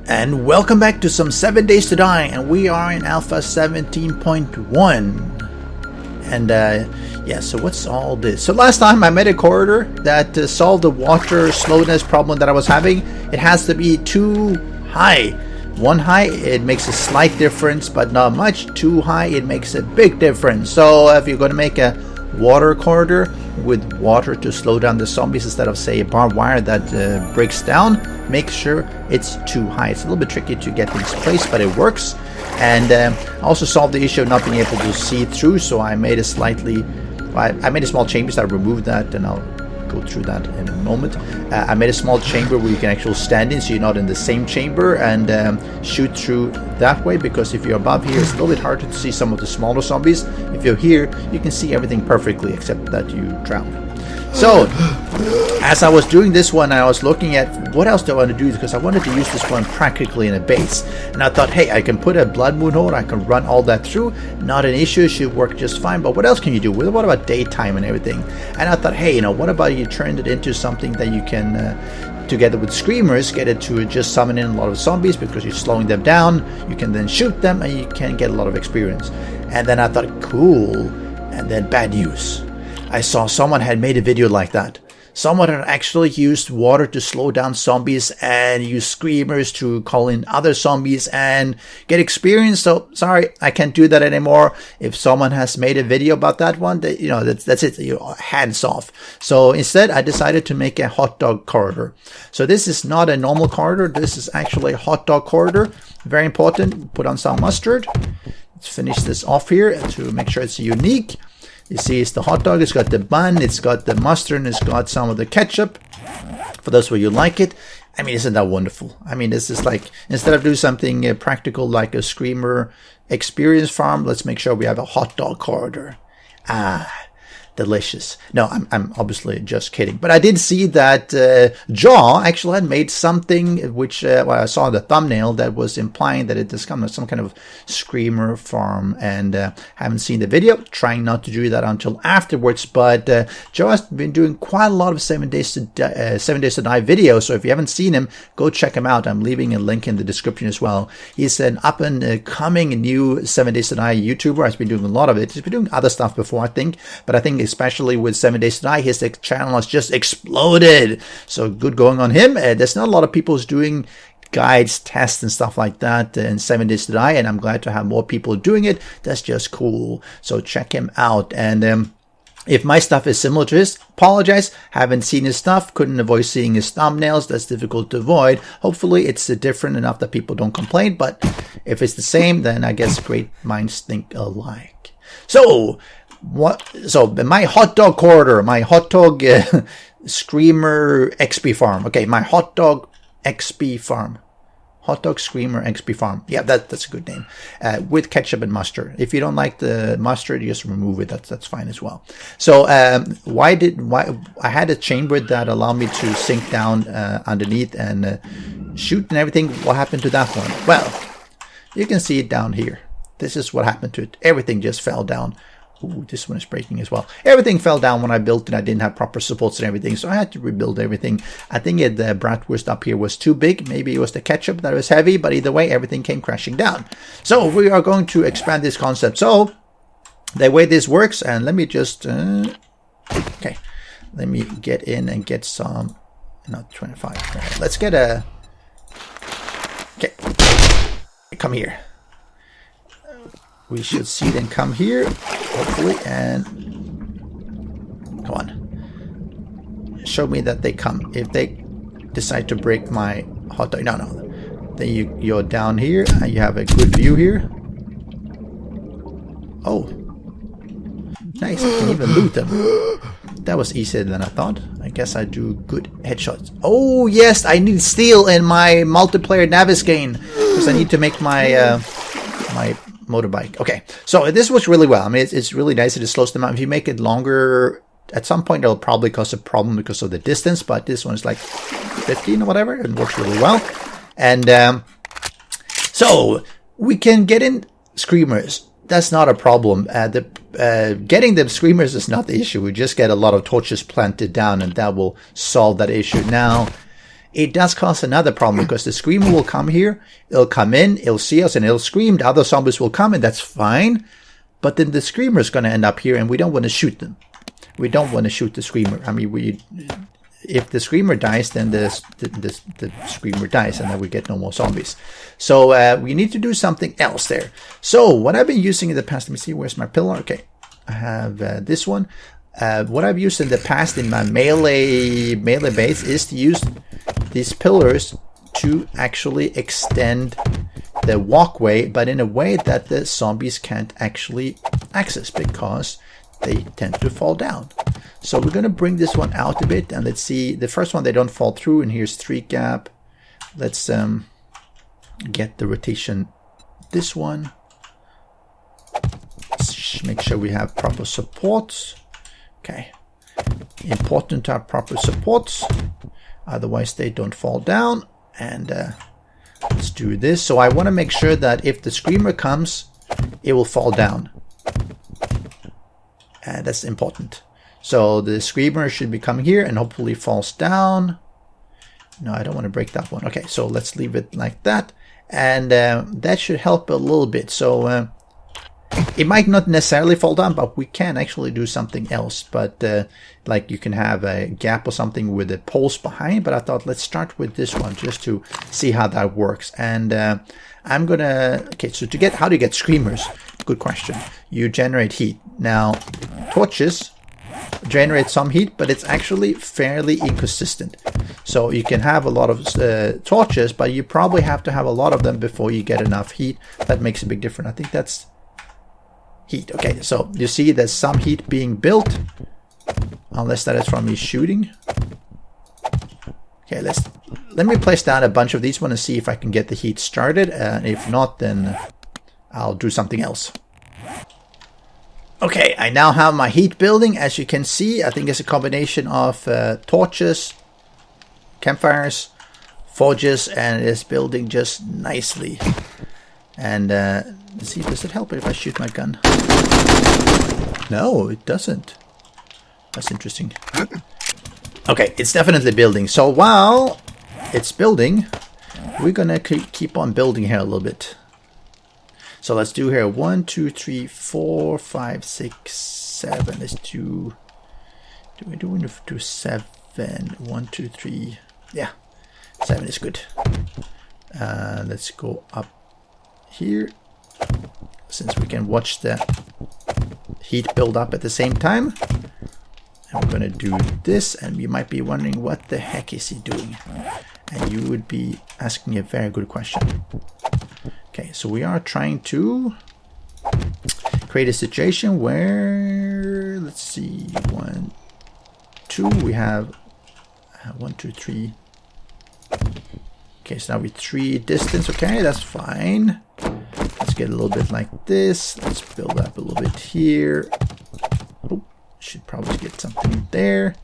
And welcome back to some 7 Days to Die, and we are in Alpha 17.1. And yeah, so what's all this? So last time I made a corridor that solved the water slowness problem that I was having. It has to be too high. One high, it makes a slight difference, but not much. Too high, it makes a big difference. So if you're going to make a water corridor with water to slow down the zombies instead of, say, a barbed wire that breaks down, make sure it's too high. It's a little bit tricky to get things placed, but it works. And I also solved the issue of not being able to see through, so I made a I made a small chamber, so I removed that, and I'll go through that in a moment. I made a small chamber where you can actually stand in, so you're not in the same chamber, and shoot through that way, because if you're above here, it's a little bit harder to see some of the smaller zombies. If you're here, you can see everything perfectly, except that you drown. So, as I was doing this one, I was looking at what else do I want to do, because I wanted to use this one practically in a base. And I thought, hey, I can put a blood moon horde, I can run all that through, not an issue, should work just fine. But what else can you do? What about daytime and everything? And I thought, hey, what about you turn it into something that you can, together with screamers, get it to just summon in a lot of zombies, because you're slowing them down. You can then shoot them, and you can get a lot of experience. And then I thought, cool. And then bad news. I saw someone had made a video like that. Someone had actually used water to slow down zombies and use screamers to call in other zombies and get experience. So sorry, I can't do that anymore. If someone has made a video about that one, that's it. Hands off. So instead, I decided to make a hot dog corridor. So this is not a normal corridor. This is actually a hot dog corridor. Very important. Put on some mustard. Let's finish this off here to make sure it's unique. You see, it's the hot dog, it's got the bun, it's got the mustard, and it's got some of the ketchup. For those where you like it. I mean, isn't that wonderful? I mean, this is like, instead of doing something practical like a screamer experience farm, let's make sure we have a hot dog corridor. Ah, delicious. No, I'm obviously just kidding. But I did see that Jaw actually had made something which, I saw the thumbnail that was implying that it is some kind of screamer farm, and haven't seen the video. Trying not to do that until afterwards. But Jaw has been doing quite a lot of 7 Days to Die videos. So if you haven't seen him, go check him out. I'm leaving a link in the description as well. He's an up and coming new 7 Days to Die YouTuber. He's been doing a lot of it. He's been doing other stuff before, I think. But I think especially with 7 Days to Die, his channel has just exploded. So good going on him. There's not a lot of people who's doing guides, tests, and stuff like that in 7 Days to Die, and I'm glad to have more people doing it. That's just cool. So check him out. And if my stuff is similar to his, apologize. Haven't seen his stuff. Couldn't avoid seeing his thumbnails. That's difficult to avoid. Hopefully it's different enough that people don't complain. But if it's the same, then I guess great minds think alike. So my hot dog corridor, my hot dog screamer XP farm. Okay, my hot dog XP farm. Hot dog screamer XP farm. Yeah, that's a good name. With ketchup and mustard. If you don't like the mustard, you just remove it. That's fine as well. So why I had a chamber that allowed me to sink down underneath and shoot and everything. What happened to that one? Well, you can see it down here. This is what happened to it. Everything just fell down. Ooh, this one is breaking as well. Everything fell down when I built it. I didn't have proper supports and everything, so I had to rebuild everything. I think the bratwurst up here was too big. Maybe it was the ketchup that was heavy, but either way, everything came crashing down. So we are going to expand this concept. So the way this works, and let me just... okay, let me get in and get some... Not 25. Right, let's get a... Okay, come here. We should see them come here, hopefully, and come on. Show me that they come. If they decide to break my hot dog, no. Then you're down here, and you have a good view here. Oh, nice! I can even loot them. That was easier than I thought. I guess I do good headshots. Oh yes, I need steel in my multiplayer Naviscane because I need to make my my motorbike. Okay, so this works really well. I mean, it's really nice. It slows them out. If you make it longer, at some point it'll probably cause a problem because of the distance, but this one's like 15 or whatever. It works really well. And so we can get in screamers. That's not a problem. Getting the screamers is not the issue. We just get a lot of torches planted down, and that will solve that issue. Now, it does cause another problem because the screamer will come here, it'll come in, it'll see us, and it'll scream. The other zombies will come, and that's fine. But then the screamer is going to end up here, and we don't want to shoot them. We don't want to shoot the screamer. I mean, if the screamer dies, then the screamer dies, and then we get no more zombies. So we need to do something else there. So what I've been using in the past, let me see, where's my pillar? Okay, I have this one. What I've used in the past in my melee base is to use these pillars to actually extend the walkway, but in a way that the zombies can't actually access because they tend to fall down. So we're going to bring this one out a bit, and let's see. The first one, they don't fall through, and here's 3 gap. Let's get the rotation. This one. Let's make sure we have proper supports. Okay. Important to have proper supports, otherwise they don't fall down. And let's do this. So I want to make sure that if the screamer comes, it will fall down. And that's important. So the screamer should be coming here and hopefully falls down. No, I don't want to break that one. Okay, so let's leave it like that. And that should help a little bit. So it might not necessarily fall down, but we can actually do something else. But like you can have a gap or something with the poles behind. But I thought let's start with this one just to see how that works. And I'm gonna, okay, so how do you get screamers? Good question. You generate heat. Now, torches generate some heat, but it's actually fairly inconsistent. So you can have a lot of torches, but you probably have to have a lot of them before you get enough heat. That makes a big difference. I think that's heat. Okay, so you see there's some heat being built, unless that is from me shooting. Okay, let me place down a bunch of these ones and see if I can get the heat started. And if not, then I'll do something else. Okay, I now have my heat building. As you can see, I think it's a combination of torches, campfires, forges, and it's building just nicely. And let's see, does it help if I shoot my gun? No, it doesn't. That's interesting. Okay, it's definitely building. So while it's building, we're gonna keep on building here a little bit. So let's do here 1, 2, 3, 4, 5, 6, 7. Let's do we do 7? 1, 2, 3. Yeah, 7 is good. Let's go up here, since we can watch the heat build up at the same time. And we're gonna do this, and you might be wondering what the heck is he doing, and you would be asking a very good question. Okay, so we are trying to create a situation where, let's see, 1, 2, we have 1, 2, 3. Okay, so now we 3 distance. Okay, that's fine. Let's get a little bit like this. Let's build up a little bit here. Oh, should probably get something there.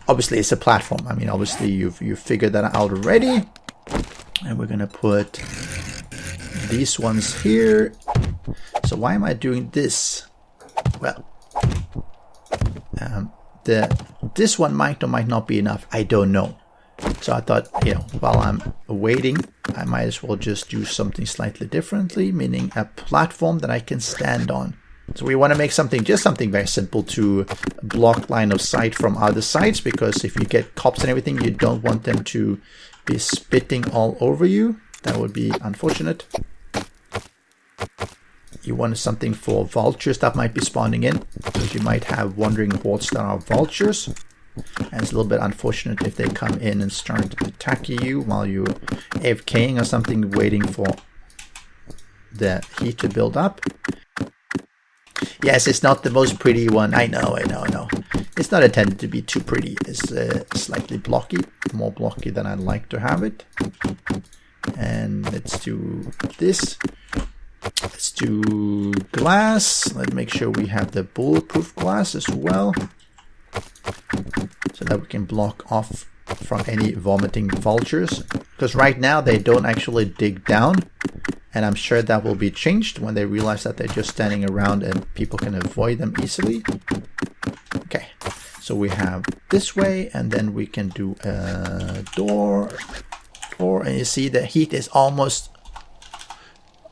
Obviously, it's a platform. I mean, obviously, you've figured that out already. And we're gonna put these ones here. So why am I doing this? Well, this one might or might not be enough. I don't know. So I thought, you know, while I'm waiting, I might as well just do something slightly differently, meaning a platform that I can stand on. So we want to make just something very simple to block line of sight from other sides, because if you get cops and everything, you don't want them to be spitting all over you. That would be unfortunate. You want something for vultures that might be spawning in, because you might have wandering hordes that are vultures. And it's a little bit unfortunate if they come in and start attacking you while you're AFKing or something, waiting for the heat to build up. Yes, it's not the most pretty one. I know. It's not intended to be too pretty. It's slightly blocky, more blocky than I'd like to have it. And let's do this. Let's do glass. Let's make sure we have the bulletproof glass as well, so that we can block off from any vomiting vultures. Because right now they don't actually dig down, and I'm sure that will be changed when they realize that they're just standing around and people can avoid them easily. Okay, So we have this way, and then we can do a door, and you see the heat is almost,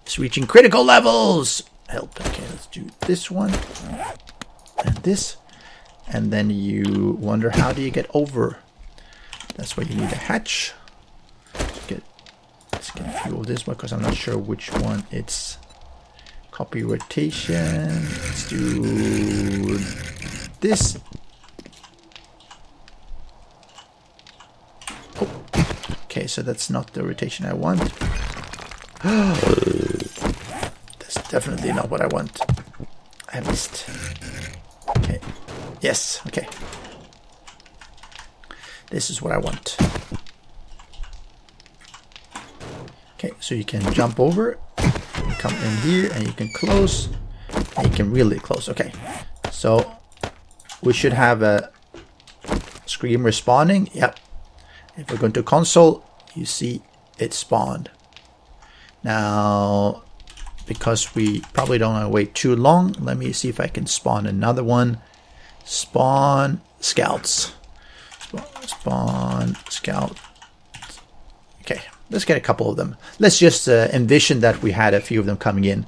it's reaching critical levels. Help. Okay, let's do this one and this, and then you wonder, how do you get over? That's why you need a hatch. Let's get a few of this one because I'm not sure which one it's. Copy rotation. Let's do this. Oh. Okay, so that's not the rotation I want. That's definitely not what I want. I missed. Okay. Yes, okay. This is what I want. Okay, so you can jump over, you come in here, and you can close, and you can really close. Okay, so we should have a screamer spawning. Yep. If we go into console, you see it spawned. Now, because we probably don't want to wait too long, let me see if I can spawn another one. Spawn scouts. Spawn scout. Okay, let's get a couple of them. Let's just envision that we had a few of them coming in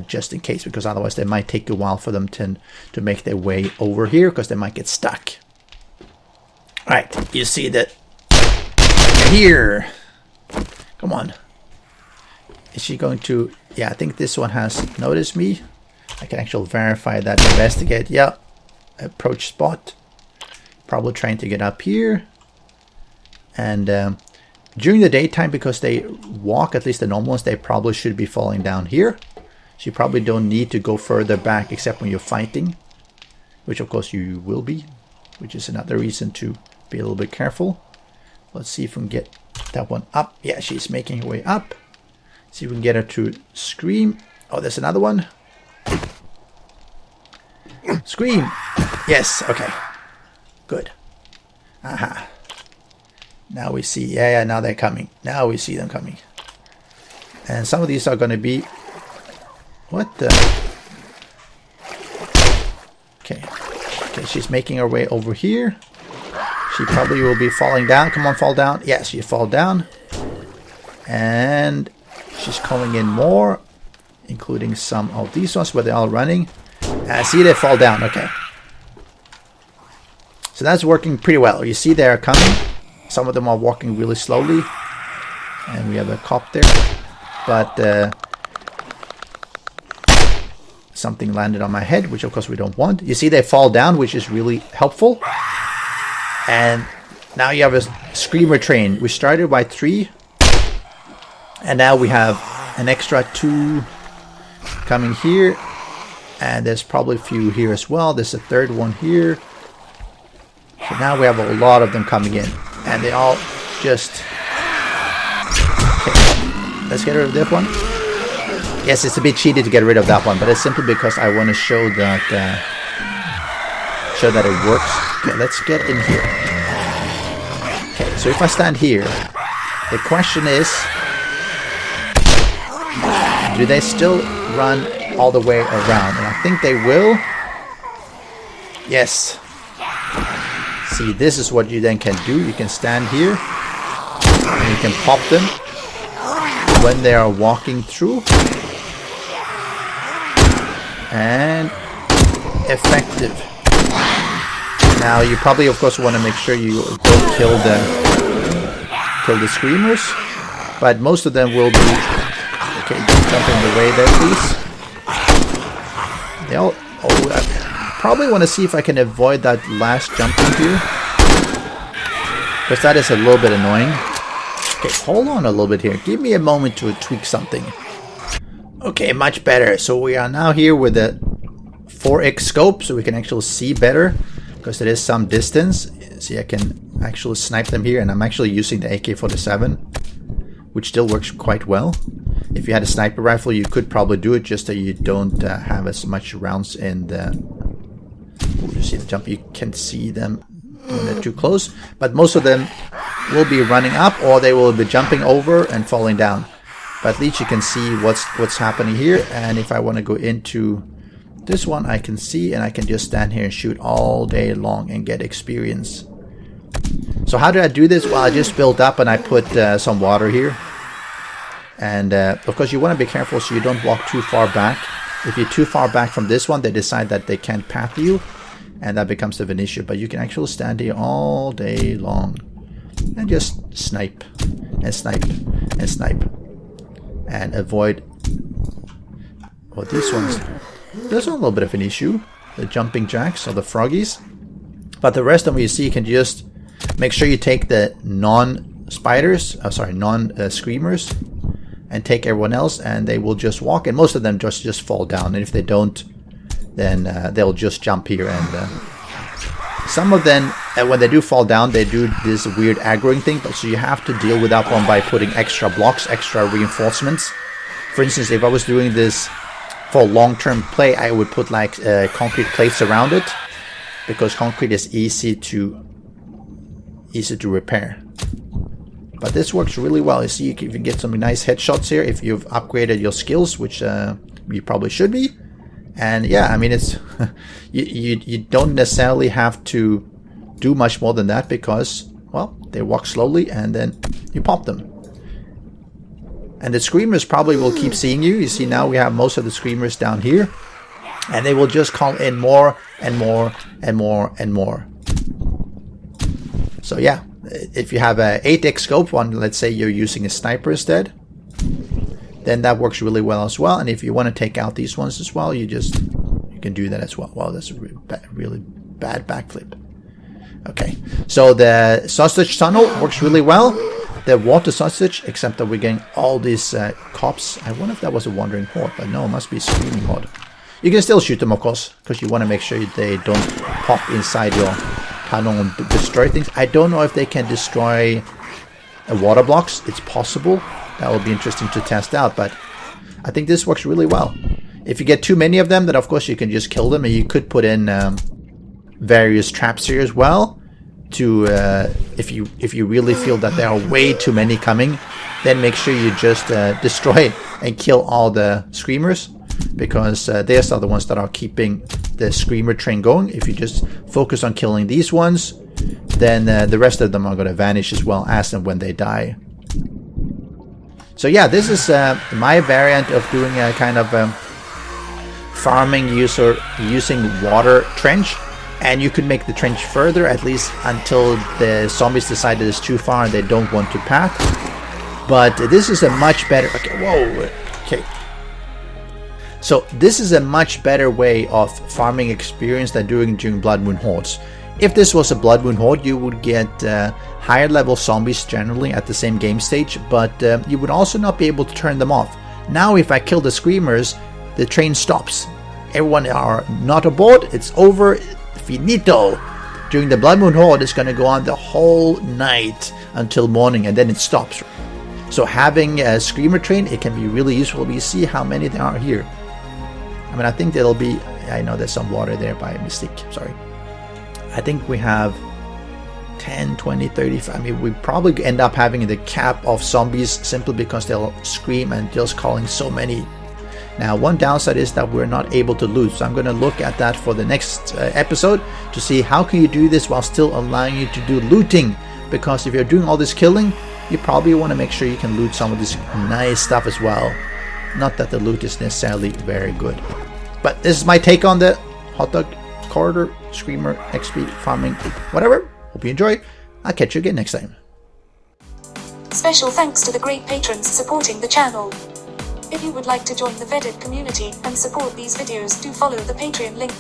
just in case, because otherwise they might take a while for them to make their way over here, because they might get stuck. Alright, you see that here. Come on. Is she going to... Yeah, I think this one has noticed me. I can actually verify that. Investigate. Yeah. Approach spot. Probably trying to get up here. And during the daytime, because they walk, at least the normal ones, they probably should be falling down here. So you probably don't need to go further back except when you're fighting. Which of course you will be. Which is another reason to be a little bit careful. Let's see if we can get that one up. Yeah, she's making her way up. See if we can get her to scream. Oh, there's another one. Scream. Yes, okay. Good. Aha. Now we see. Yeah, now they're coming. Now we see them coming. And some of these are going to be... What the... Okay. Okay, she's making her way over here. She probably will be falling down. Come on, fall down. Yes, you fall down. And she's calling in more, including some of these ones where they're all running. See, they fall down. Okay. So that's working pretty well. You see they're coming. Some of them are walking really slowly. And we have a cop there. But something landed on my head, which of course we don't want. You see they fall down, which is really helpful. And now you have a screamer train. We started by 3. And now we have an extra 2 coming here. And there's probably a few here as well. There's a third one here. So now we have a lot of them coming in. And they all just... Okay, let's get rid of that one. Yes, it's a bit cheated to get rid of that one. But it's simply because I want to show that it works. Okay, let's get in here. Okay, so if I stand here, the question is... Do they still run all the way around? And I think they will. Yes. See, this is what you then can do. You can stand here. And you can pop them when they are walking through. And effective. Now you probably of course want to make sure you don't kill the screamers. But most of them will be... Okay, don't jump in the way there, please. They all... Oh, I probably want to see if I can avoid that last jumping here. Because that is a little bit annoying. Okay, hold on a little bit here. Give me a moment to tweak something. Okay, much better. So we are now here with the 4x scope, so we can actually see better. Because there is some distance. See, I can actually snipe them here. And I'm actually using the AK-47. Which still works quite well. If you had a sniper rifle, you could probably do it, just that you don't have as much rounds in the... You see the jump, you can see them when they're too close. But most of them will be running up, or they will be jumping over and falling down. But at least you can see what's happening here. And if I want to go into This one I can see, and I can just stand here and shoot all day long and get experience. So how did I do this? Well, I just built up and I put some water here. And of course you want to be careful so you don't walk too far back. If you're too far back from this one, they decide that they can't path you, and that becomes an issue. But you can actually stand here all day long and just snipe and snipe and snipe and avoid. Well, these ones, those are a little bit of an issue, the jumping jacks or the froggies. But the rest of them you see, you can just make sure you take the non-spiders, non-screamers, and take everyone else, and they will just walk, and most of them just fall down. And if they don't, then they'll just jump here. And some of them, when they do fall down, they do this weird aggroing thing. But so you have to deal with that one by putting extra blocks, extra reinforcements. For instance, if I was doing this for long-term play, I would put like concrete plates around it, because concrete is easy to repair. But this works really well. You see, you can get some nice headshots here if you've upgraded your skills, which you probably should be. And yeah, I mean, it's you don't necessarily have to do much more than that, because, well, they walk slowly and then you pop them. And the screamers probably will keep seeing you. You see, now we have most of the screamers down here, and they will just call in more and more and more and more. So yeah, if you have a 8x scope one, let's say you're using a sniper instead, then that works really well as well. And if you want to take out these ones as well, you can do that as well. Wow, that's a really bad backflip. Okay, so the sausage tunnel works really well. The water sausage, except that we're getting all these cops. I wonder if that was a wandering horde, but no, it must be a screaming horde. You can still shoot them, of course, because you want to make sure they don't pop inside your tunnel and destroy things. I don't know if they can destroy water blocks. It's possible. That will be interesting to test out, but I think this works really well. If you get too many of them, then of course you can just kill them, and you could put in various traps here as well. To if you really feel that there are way too many coming, then make sure you just destroy and kill all the screamers, because they are the ones that are keeping the screamer train going. If you just focus on killing these ones, then the rest of them are going to vanish as well as and when they die. So yeah, this is my variant of doing a kind of farming using water trench. And you could make the trench further, at least until the zombies decide that it's too far and they don't want to path. But this is a much better... Okay, whoa. Okay. So this is a much better way of farming experience than doing during Blood Moon Hordes. If this was a Blood Moon Horde, you would get higher level zombies generally at the same game stage, but you would also not be able to turn them off. Now if I kill the screamers, the train stops. Everyone are not aboard, it's over. Finito. During the Blood Moon Horde, it's going to go on the whole night until morning, and then it stops. So having a screamer train, it can be really useful. You see how many there are here. I mean, I think there'll be... I know there's some water there by mistake. Sorry. I think we have 10, 20, 30... I mean, we probably end up having the cap of zombies simply because they'll scream and just calling so many. Now, one downside is that we're not able to loot, so I'm going to look at that for the next episode to see how can you do this while still allowing you to do looting, because if you're doing all this killing, you probably want to make sure you can loot some of this nice stuff as well. Not that the loot is necessarily very good. But this is my take on the Hotdog Corridor, Screamer, XP, farming, whatever. Hope you enjoy. I'll catch you again next time. Special thanks to the great patrons supporting the channel. If you would like to join the vetted community and support these videos, do follow the Patreon link.